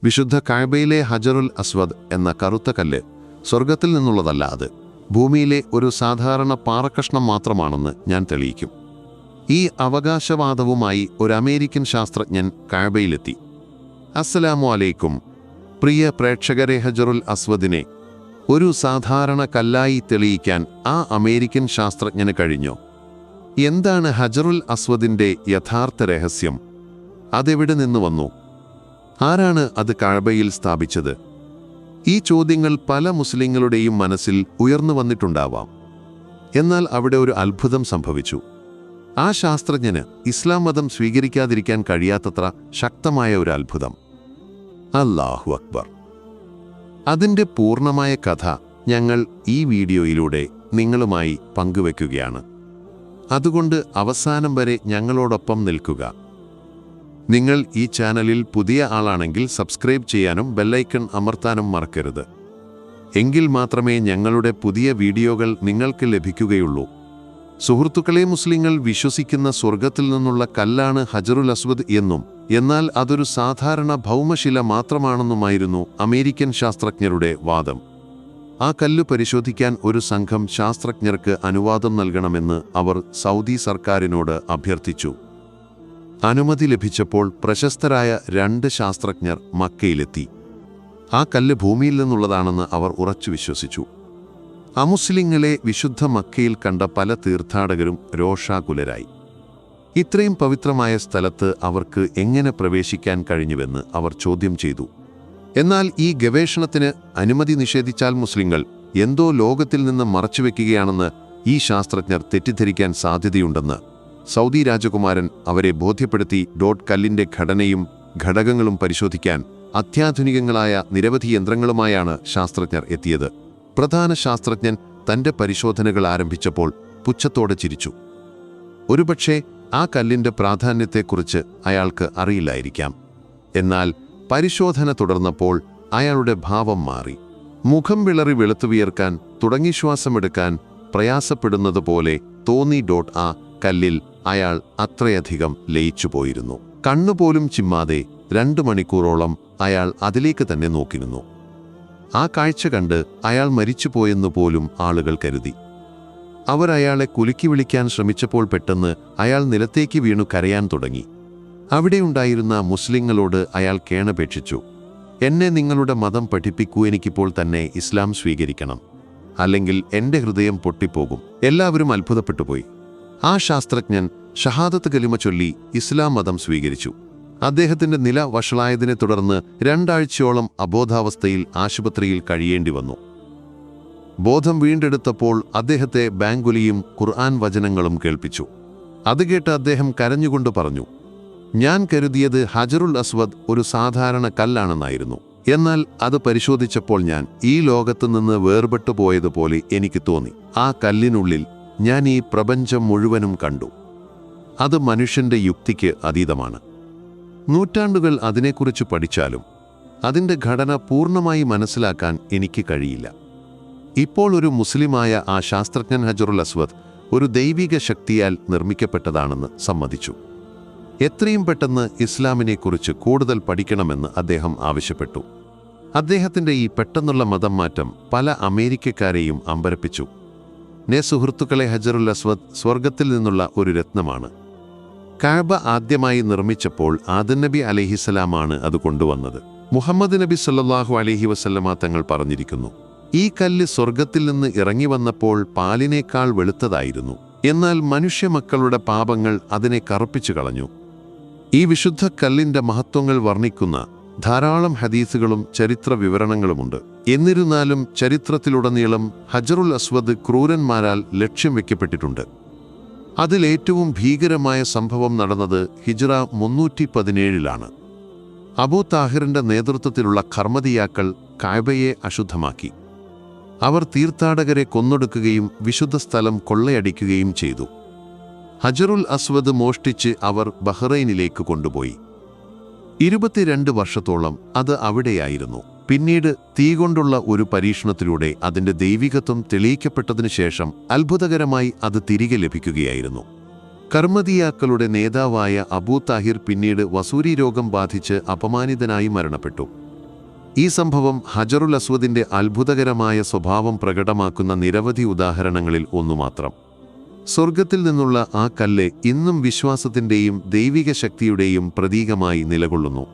വിശുദ്ധ കഅബയിലെ ഹജറുൽ അസ്വദ് എന്ന കറുത്ത കല്ല് സ്വർഗത്തിൽ നിന്നുള്ളതല്ല. അത് ഭൂമിയിലെ ഒരു സാധാരണ പാറക്കഷ്ണം മാത്രമാണെന്ന് ഞാൻ തെളിയിക്കും. ഈ അവകാശവാദവുമായി ഒരു അമേരിക്കൻ ശാസ്ത്രജ്ഞൻ കഅബയിലെത്തി. അസ്സലാമു അലൈക്കും പ്രിയ പ്രേക്ഷകരെ, ഹജറുൽ അസ്വദിനെ ഒരു സാധാരണ കല്ലായി തെളിയിക്കാൻ ആ അമേരിക്കൻ ശാസ്ത്രജ്ഞന് കഴിഞ്ഞോ? എന്താണ് ഹജറുൽ അസ്വദിൻ്റെ യഥാർത്ഥ രഹസ്യം? അതെവിടെ നിന്ന് വന്നു? ആരാണ് അത് കഅബയിൽ സ്ഥാപിച്ചത്? ഈ ചോദ്യങ്ങൾ പല മുസ്ലിങ്ങളുടെയും മനസ്സിൽ ഉയർന്നു വന്നിട്ടുണ്ടാവാം. എന്നാൽ അവിടെ ഒരു അത്ഭുതം സംഭവിച്ചു. ആ ശാസ്ത്രജ്ഞന് ഇസ്ലാം മതം സ്വീകരിക്കാതിരിക്കാൻ കഴിയാത്തത്ര ശക്തമായ ഒരു അത്ഭുതം. അല്ലാഹു അക്ബർ! അതിൻ്റെ പൂർണ്ണമായ കഥ ഞങ്ങൾ ഈ വീഡിയോയിലൂടെ നിങ്ങളുമായി പങ്കുവെക്കുകയാണ്. അതുകൊണ്ട് അവസാനം വരെ ഞങ്ങളോടൊപ്പം നിൽക്കുക. നിങ്ങൾ ഈ ചാനലിൽ പുതിയ ആളാണെങ്കിൽ സബ്സ്ക്രൈബ് ചെയ്യാനും ബെല്ലൈക്കൺ അമർത്താനും മറക്കരുത്. എങ്കിൽ മാത്രമേ ഞങ്ങളുടെ പുതിയ വീഡിയോകൾ നിങ്ങൾക്ക് ലഭിക്കുകയുള്ളൂ. സുഹൃത്തുക്കളെ, മുസ്ലിങ്ങൾ വിശ്വസിക്കുന്ന സ്വർഗത്തിൽ നിന്നുള്ള കല്ലാണ് ഹജറുൽ അസ്വദ് എന്നും, എന്നാൽ അതൊരു സാധാരണ ഭൗമശില മാത്രമാണെന്നുമായിരുന്നു അമേരിക്കൻ ശാസ്ത്രജ്ഞരുടെ വാദം. ആ കല്ല് പരിശോധിക്കാൻ ഒരു സംഘം ശാസ്ത്രജ്ഞർക്ക് അനുവാദം നൽകണമെന്ന് അവർ സൗദി സർക്കാരിനോട് അഭ്യർത്ഥിച്ചു. അനുമതി ലഭിച്ചപ്പോൾ പ്രശസ്തരായ 2 ശാസ്ത്രജ്ഞർ മക്കയിലെത്തി. ആ കല്ല് ഭൂമിയിൽ നിന്നുള്ളതാണെന്ന് അവർ ഉറച്ചു വിശ്വസിച്ചു. അമുസ്ലിങ്ങളെ വിശുദ്ധ മക്കയിൽ കണ്ട പല തീർത്ഥാടകരും രോഷാകുലരായി. ഇത്രയും പവിത്രമായ സ്ഥലത്ത് അവർക്ക് എങ്ങനെ പ്രവേശിക്കാൻ കഴിഞ്ഞുവെന്ന് അവർ ചോദ്യം ചെയ്തു. എന്നാൽ ഈ ഗവേഷണത്തിന് അനുമതി നിഷേധിച്ചാൽ മുസ്ലിങ്ങൾ എന്തോ ലോകത്തിൽ നിന്ന് മറച്ചുവെക്കുകയാണെന്ന് ഈ ശാസ്ത്രജ്ഞർ തെറ്റിദ്ധരിക്കാൻ സാധ്യതയുണ്ടെന്ന് സൗദി രാജകുമാരൻ അവരെ ബോധ്യപ്പെടുത്തി. കല്ലിൻ്റെ ഘടനയും ഘടകങ്ങളും പരിശോധിക്കാൻ അത്യാധുനികങ്ങളായ നിരവധി യന്ത്രങ്ങളുമായാണ് ശാസ്ത്രജ്ഞർ എത്തിയത്. പ്രധാന ശാസ്ത്രജ്ഞൻ തൻ്റെ പരിശോധനകൾ ആരംഭിച്ചപ്പോൾ പുച്ഛത്തോടെ ചിരിച്ചു. ഒരുപക്ഷെ ആ കല്ലിൻ്റെ പ്രാധാന്യത്തെക്കുറിച്ച് അയാൾക്ക് അറിയില്ലായിരിക്കാം. എന്നാൽ പരിശോധന തുടർന്നപ്പോൾ അയാളുടെ ഭാവം മാറി. മുഖം വിളറി വെളുത്തുവിയർക്കാൻ തുടങ്ങി ശ്വാസമെടുക്കാൻ പ്രയാസപ്പെടുന്നത് പോലെ തോന്നി. ആ കല്ലിൽ അയാൾ അത്രയധികം ലയിച്ചുപോയിരുന്നു. കണ്ണുപോലും ചിമ്മാതെ 2 മണിക്കൂറോളം അയാൾ അതിലേക്ക് തന്നെ നോക്കിയിരുന്നു. ആ കാഴ്ച കണ്ട് അയാൾ മരിച്ചുപോയെന്നു പോലും ആളുകൾ കരുതി. അവർ അയാളെ കുലുക്കി വിളിക്കാൻ ശ്രമിച്ചപ്പോൾ പെട്ടെന്ന് അയാൾ നിലത്തേക്ക് വീണു കരയാൻ തുടങ്ങി. അവിടെയുണ്ടായിരുന്ന മുസ്ലിങ്ങളോട് അയാൾ കേണപേക്ഷിച്ചു, എന്നെ നിങ്ങളുടെ മതം പഠിപ്പിക്കൂ, എനിക്കിപ്പോൾ തന്നെ ഇസ്ലാം സ്വീകരിക്കണം, അല്ലെങ്കിൽ എൻ്റെ ഹൃദയം പൊട്ടിപ്പോകും. എല്ലാവരും അത്ഭുതപ്പെട്ടുപോയി. ആ ശാസ്ത്രജ്ഞൻ ഷഹാദത്ത് കലിമ ചൊല്ലി ഇസ്ലാം മതം സ്വീകരിച്ചു. അദ്ദേഹത്തിൻ്റെ നില വഷളായതിനെ തുടർന്ന് 2 ആഴ്ചയോളം അബോധാവസ്ഥയിൽ ആശുപത്രിയിൽ കഴിയേണ്ടി വന്നു. ബോധം വീണ്ടെടുത്തപ്പോൾ അദ്ദേഹത്തെ ബാങ്കുലിയും ഖുർആൻ വചനങ്ങളും കേൾപ്പിച്ചു. അത് കേട്ട് അദ്ദേഹം കരഞ്ഞുകൊണ്ട് പറഞ്ഞു, ഞാൻ കരുതിയത് ഹജറുൽ അസ്വദ് ഒരു സാധാരണ കല്ലാണെന്നായിരുന്നു. എന്നാൽ അത് പരിശോധിച്ചപ്പോൾ ഞാൻ ഈ ലോകത്തു നിന്ന് വേർപെട്ടു പോയതുപോലെ എനിക്ക് തോന്നി. ആ കല്ലിനുള്ളിൽ ഞാൻ ഈ പ്രപഞ്ചം മുഴുവനും കണ്ടു. അത് മനുഷ്യൻ്റെ യുക്തിക്ക് അതീതമാണ്. നൂറ്റാണ്ടുകൾ അതിനെക്കുറിച്ച് പഠിച്ചാലും അതിൻ്റെ ഘടന പൂർണ്ണമായി മനസ്സിലാക്കാൻ എനിക്ക് കഴിയില്ല. ഇപ്പോൾ ഒരു മുസ്ലിമായ ആ ശാസ്ത്രജ്ഞൻ ഹജറുൽ അസ്വദ് ഒരു ദൈവിക ശക്തിയാൽ നിർമ്മിക്കപ്പെട്ടതാണെന്ന് സമ്മതിച്ചു. എത്രയും പെട്ടെന്ന് ഇസ്ലാമിനെക്കുറിച്ച് കൂടുതൽ പഠിക്കണമെന്ന് അദ്ദേഹം ആവശ്യപ്പെട്ടു. അദ്ദേഹത്തിൻ്റെ ഈ പെട്ടെന്നുള്ള മതം മാറ്റം പല അമേരിക്കക്കാരെയും അമ്പരപ്പിച്ചു. സുഹൃത്തുക്കളെ, ഹജറുൽ അസ്വദ് സ്വർഗത്തിൽ നിന്നുള്ള ഒരു രത്നമാണ്. കഅബ ആദ്യമായി നിർമ്മിച്ചപ്പോൾ ആദം നബി അലൈഹിസ്സലാമാണ് അത് കൊണ്ടുവന്നത്. മുഹമ്മദ് നബി സല്ലല്ലാഹു അലൈഹി വസല്ലമ തങ്ങൾ പറഞ്ഞിരിക്കുന്നു, ഈ കല്ല് സ്വർഗത്തിൽ നിന്ന് ഇറങ്ങി വന്നപ്പോൾ പാലിനേക്കാൾ വെളുത്തതായിരുന്നു. എന്നാൽ മനുഷ്യമക്കളുടെ പാപങ്ങൾ അതിനെ കറുപ്പിച്ചു കളഞ്ഞു. ഈ വിശുദ്ധ കല്ലിൻ്റെ മഹത്വങ്ങൾ വർണ്ണിക്കുന്ന ധാരാളം ഹദീസുകളും ചരിത്ര വിവരണങ്ങളുമുണ്ട്. എന്നിരുന്നാലും ചരിത്രത്തിലുടനീളം ഹജറുൽ അസ്വദ് ക്രൂരന്മാരാൽ ലക്ഷ്യം വെക്കപ്പെട്ടിട്ടുണ്ട്. അതിലേറ്റവും ഭീകരമായ സംഭവം നടന്നത് ഹിജ്റ 317 അബൂ താഹിറിൻ്റെ നേതൃത്വത്തിലുള്ള ഖർമദിയാക്കൾ കഅബയെ അശുദ്ധമാക്കി. അവർ തീർത്ഥാടകരെ കൊന്നൊടുക്കുകയും വിശുദ്ധ സ്ഥലം കൊള്ളയടിക്കുകയും ചെയ്തു. ഹജറുൽ അസ്വദ് മോഷ്ടിച്ച് അവർ ബഹ്റൈനിലേക്ക് കൊണ്ടുപോയി. 22 വർഷത്തോളം അത് അവിടെയായിരുന്നു. പിന്നീട് തീ കൊണ്ടുള്ള ഒരു പരീക്ഷണത്തിലൂടെ അതിൻ്റെ ദൈവികത്വം തെളിയിക്കപ്പെട്ടതിനു ശേഷം അത്ഭുതകരമായി അത് തിരികെ ലഭിക്കുകയായിരുന്നു. കർമ്മദിയാക്കളുടെ നേതാവായ അബൂ താഹിർ പിന്നീട് വസൂരി രോഗം ബാധിച്ച് അപമാനിതനായി മരണപ്പെട്ടു. ഈ സംഭവം ഹജറുൽ അസ്വദിന്റെ അത്ഭുതകരമായ സ്വഭാവം പ്രകടമാക്കുന്ന നിരവധി ഉദാഹരണങ്ങളിൽ ഒന്നുമാത്രം. സ്വർഗത്തിൽ നിന്നുള്ള ആ കല്ല് ഇന്നും വിശ്വാസത്തിൻ്റെയും ദൈവിക ശക്തിയുടെയും പ്രതീകമായി നിലകൊള്ളുന്നു.